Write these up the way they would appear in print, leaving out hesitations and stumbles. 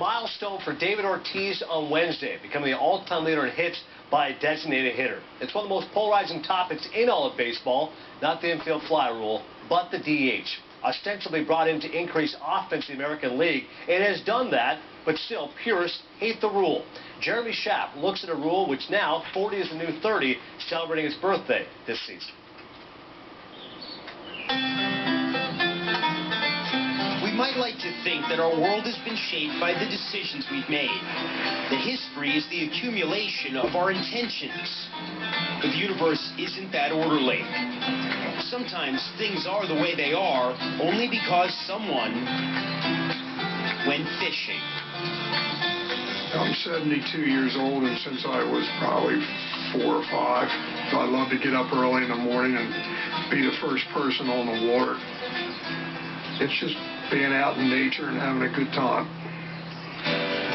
milestone for David Ortiz on Wednesday, becoming the all-time leader in hits by a designated hitter. It's one of the most polarizing topics in all of baseball, not the infield fly rule, but the DH. Ostensibly brought in to increase offense in the American League. It has done that, but still, purists hate the rule. Jeremy Schaap looks at a rule which now, 40 is the new 30, celebrating its birthday this season. We might like to think that our world has been shaped by the decisions we've made. That history is the accumulation of our intentions. But the universe isn't that orderly. Sometimes things are the way they are only because someone went fishing. I'm 72 years old, and since I was probably 4 or 5, I love to get up early in the morning and be the first person on the water. It's just being out in nature and having a good time.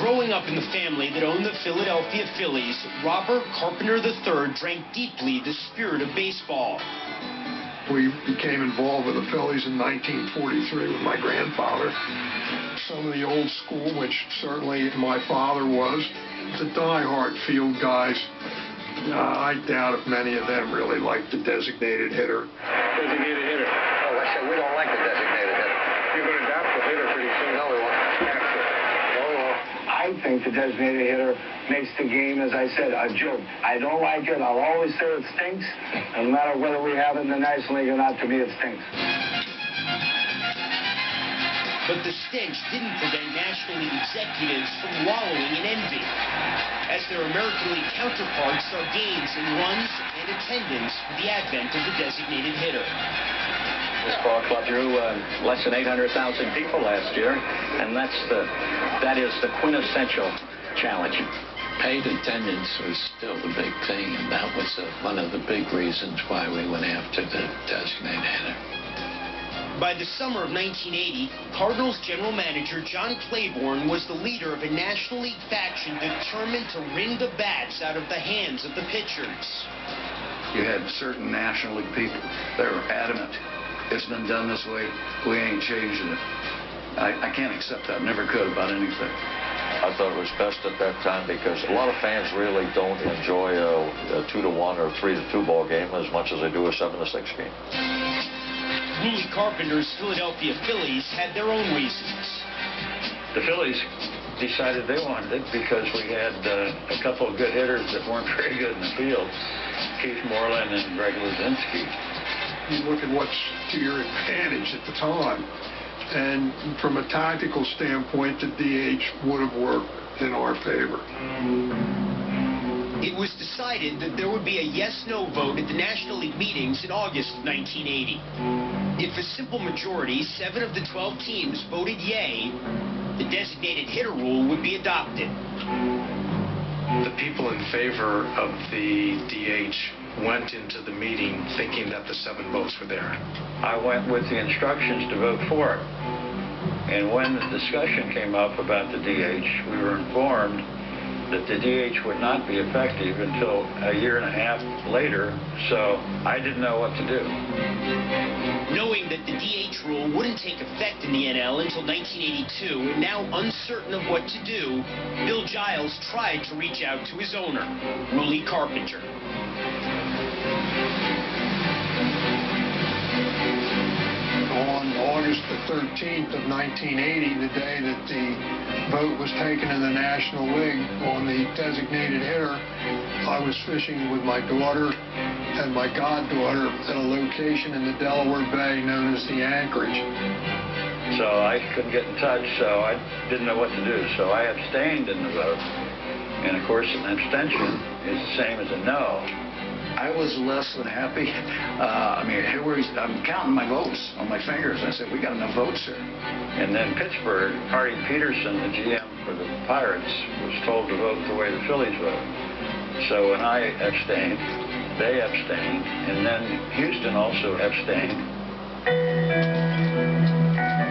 Growing up in the family that owned the Philadelphia Phillies, Robert Carpenter III drank deeply the spirit of baseball. We became involved with the Phillies in 1943 with my grandfather. Some of the old school, which certainly my father was, the die-hard field guys. I doubt if many of them really liked the designated hitter. Designated hitter. Oh, I said we don't like the designated hitter. You're going to adapt the hitter pretty soon. No, we won't. I think the designated hitter makes the game, as I said, a joke. I don't like it. I'll always say it stinks. And no matter whether we have it in the National League or not, to me it stinks. But the stench didn't prevent National League executives from wallowing in envy, as their American League counterparts saw gains in runs and attendance with the advent of the designated hitter. This ball club drew less than 800,000 people last year, and that is the quintessential challenge. Paid attendance was still the big thing, and that was one of the big reasons why we went after the designated hitter. By the summer of 1980, Cardinals general manager John Claiborne was the leader of a National League faction determined to wring the bats out of the hands of the pitchers. You had certain National League people that were adamant. It's been done this way. We ain't changing it. I can't accept that. Never could about anything. I thought it was best at that time because a lot of fans really don't enjoy a 2-1 or 3-2 ball game as much as they do a 7-6 game. Willie Carpenter's Philadelphia Phillies had their own reasons. The Phillies decided they wanted it because we had a couple of good hitters that weren't very good in the field, Keith Moreland and Greg Luzinski. You look at what's to your advantage at the time, and from a tactical standpoint, the DH would have worked in our favor. It was decided that there would be a yes-no vote at the National League meetings in August of 1980. If a simple majority, 7 of the 12 teams voted yay, the designated hitter rule would be adopted. The people in favor of the DH went into the meeting thinking that the 7 votes were there. I went with the instructions to vote for it. And when the discussion came up about the DH, we were informed that the DH would not be effective until a year and a half later, so I didn't know what to do. Knowing that the DH rule wouldn't take effect in the NL until 1982, and now uncertain of what to do, Bill Giles tried to reach out to his owner, Willie Carpenter. On August the 13th of 1980, the day that the vote was taken in the National League on the designated hitter, I was fishing with my daughter and my goddaughter at a location in the Delaware Bay known as the Anchorage. So I couldn't get in touch, so I didn't know what to do. So I abstained in the vote. And of course, an abstention is the same as a no. I was less than happy. I'm counting my votes on my fingers. I said, we got enough votes here. And then Pittsburgh, Artie Peterson, the GM for the Pirates, was told to vote the way the Phillies vote. So when I abstained, they abstained, and then Houston also abstained.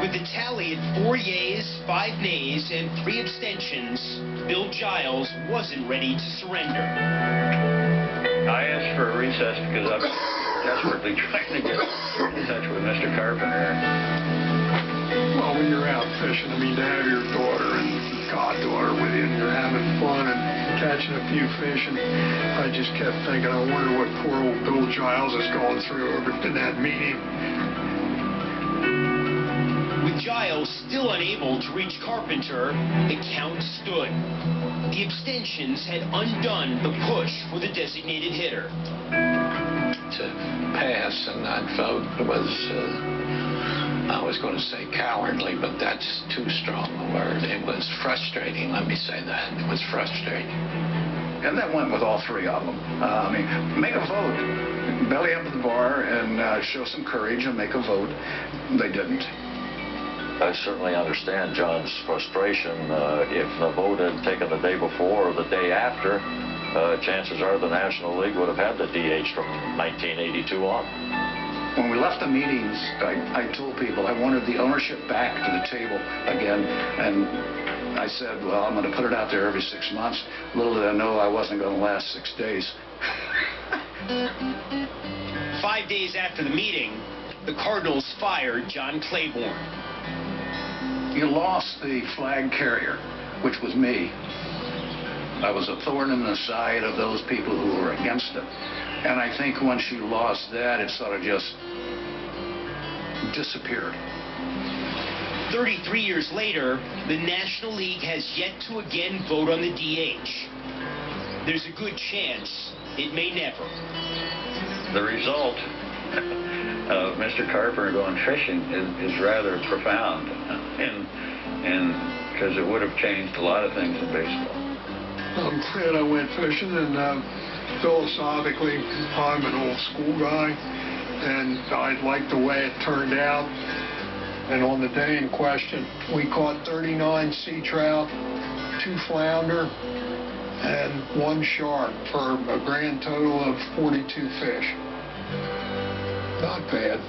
With the tally at 4 yeas, 5 nays, and 3 abstentions, Bill Giles wasn't ready to surrender. I asked for a recess because I'm desperately trying to get in touch with Mr. Carpenter. Well, when you're out fishing, to have your daughter and goddaughter with you, and you're having fun and catching a few fish, and I just kept thinking, I wonder what poor old Bill Giles is going through over in that meeting. With Giles still unable to reach Carpenter, the count stood. The abstentions had undone the push for the designated hitter. To pass and not vote was, I was going to say cowardly, but that's too strong a word. It was frustrating, let me say that. It was frustrating. And that went with all three of them. I mean, make a vote. Belly up at the bar and show some courage and make a vote. They didn't. I certainly understand John's frustration. If the vote had taken the day before or the day after, chances are the National League would have had the DH from 1982 on. When we left the meetings, I told people I wanted the ownership back to the table again, and I said, well, I'm going to put it out there every 6 months. Little did I know I wasn't going to last 6 days. 5 days after the meeting, the Cardinals fired John Claiborne. You lost the flag carrier, which was me. I was a thorn in the side of those people who were against it. And I think once you lost that, it sort of just disappeared. 33 years later, the National League has yet to again vote on the DH. There's a good chance it may never. The result of Mr. Carpenter going fishing is rather profound, and because it would have changed a lot of things in baseball. I'm glad I went fishing, and philosophically, I'm an old school guy, and I like the way it turned out. And on the day in question, we caught 39 sea trout, 2 flounder, and 1 shark for a grand total of 42 fish. Not bad.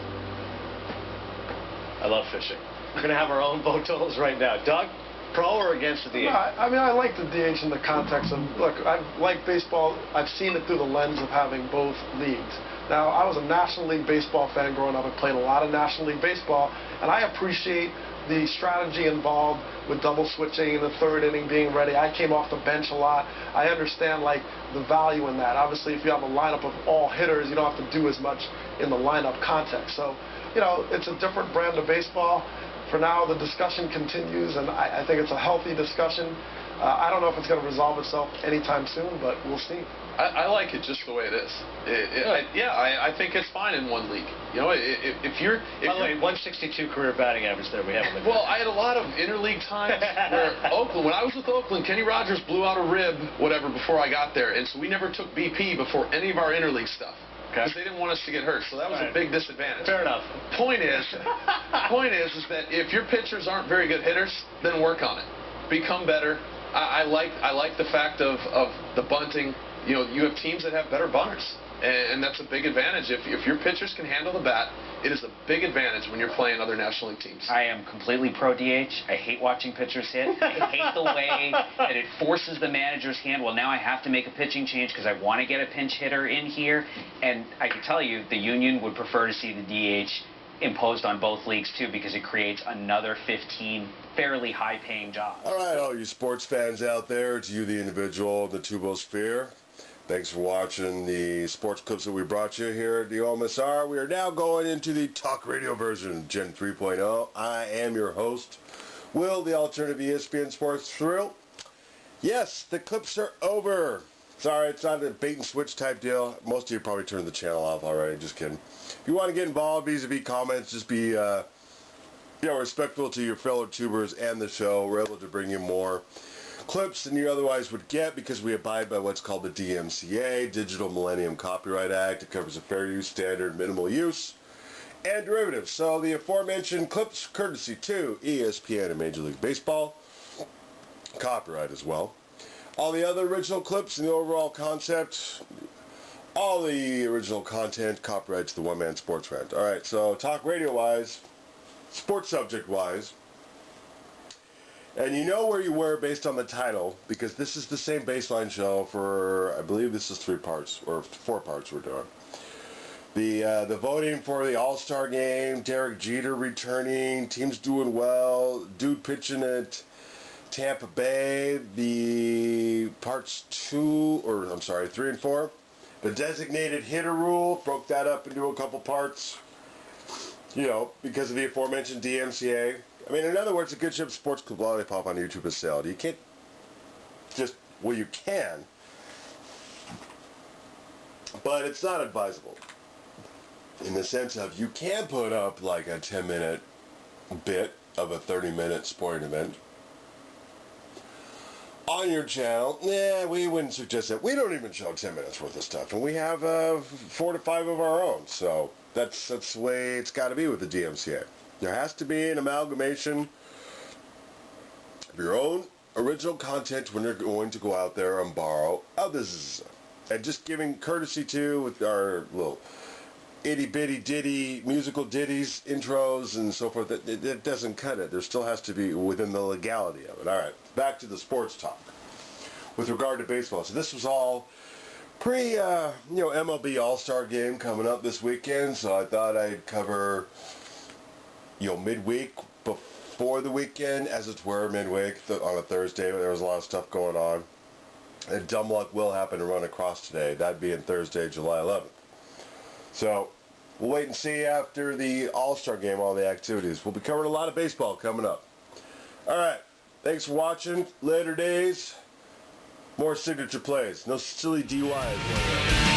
I love fishing. We're going to have our own vote totals right now. Doug, pro or against the DH? I mean, I like the DH in the context of, look, I like baseball. I've seen it through the lens of having both leagues. Now, I was a National League baseball fan growing up. I played a lot of National League baseball, and I appreciate the strategy involved with double switching in the 3rd inning, being ready. I came off the bench a lot. I understand, like, the value in that. Obviously, if you have a lineup of all hitters, you don't have to do as much in the lineup context. So, you know, it's a different brand of baseball. For now, the discussion continues, and I think it's a healthy discussion. I don't know if it's going to resolve itself anytime soon, but we'll see. I like it just the way it is. I think it's fine in one league. You know, if you're... By the way, 162 career batting average there. We haven't. Well, I had a lot of interleague times where Oakland, when I was with Oakland, Kenny Rogers blew out a rib, whatever, before I got there, and so we never took BP before any of our interleague stuff. Because they didn't want us to get hurt, so that was a big disadvantage. Fair enough. Point is that if your pitchers aren't very good hitters, then work on it. Become better. I like the fact of the bunting. You know, you have teams that have better bunters, and that's a big advantage. If your pitchers can handle the bat, it is a big advantage when you're playing other National League teams. I am completely pro-DH. I hate watching pitchers hit. I hate the way that it forces the manager's hand. Well, now I have to make a pitching change because I want to get a pinch hitter in here. And I can tell you the union would prefer to see the DH imposed on both leagues, too, because it creates another 15 fairly high-paying jobs. All right, all you sports fans out there, it's you, the individual, the Tubosphere. Thanks for watching the sports clips that we brought you here at the OMSR. We are now going into the talk radio version, Gen 3.0. I am your host, Will, the alternative ESPN Sports Thrill. Yes, the clips are over. Sorry, it's not a bait and switch type deal. Most of you probably turned the channel off already. Just kidding. If you want to get involved, vis-a-vis comments, just be respectful to your fellow tubers and the show. We're able to bring you more clips than you otherwise would get because we abide by what's called the DMCA, Digital Millennium Copyright Act. It covers a fair use standard, minimal use, and derivatives. So the aforementioned clips, courtesy to ESPN and Major League Baseball, copyright as well. All the other original clips and the overall concept, all the original content, copyright to the one-man sports rant. All right, so talk radio-wise, sports subject-wise, and you know where you were based on the title, because this is the same baseline show for, I believe this is 3 parts, or 4 parts we're doing. The voting for the All-Star game, Derek Jeter returning, teams doing well, dude pitching it, Tampa Bay, the parts 3 and 4. The designated hitter rule, broke that up into a couple parts, you know, because of the aforementioned DMCA. I mean, in other words, a Good Ship Sports Club Lollipop on YouTube is sold. You can't just, well, you can, but it's not advisable in the sense of you can put up like a 10-minute bit of a 30-minute sporting event on your channel. Yeah, we wouldn't suggest that. We don't even show 10 minutes worth of stuff, and we have 4 to 5 of our own, so that's the way it's got to be with the DMCA. There has to be an amalgamation of your own original content when you're going to go out there and borrow others, and just giving courtesy to with our little itty-bitty ditty musical ditties, intros, and so forth. That doesn't cut it. There still has to be within the legality of it. All right, back to the sports talk with regard to baseball. So this was all pre, MLB All-Star game coming up this weekend. So I thought I'd cover, midweek before the weekend, as it were, midweek on a Thursday. There was a lot of stuff going on, and dumb luck will happen to run across today. That being Thursday, July 11th. So we'll wait and see after the All-Star game, all the activities. We'll be covering a lot of baseball coming up. All right. Thanks for watching. Later days. More signature plays. No silly DUIs.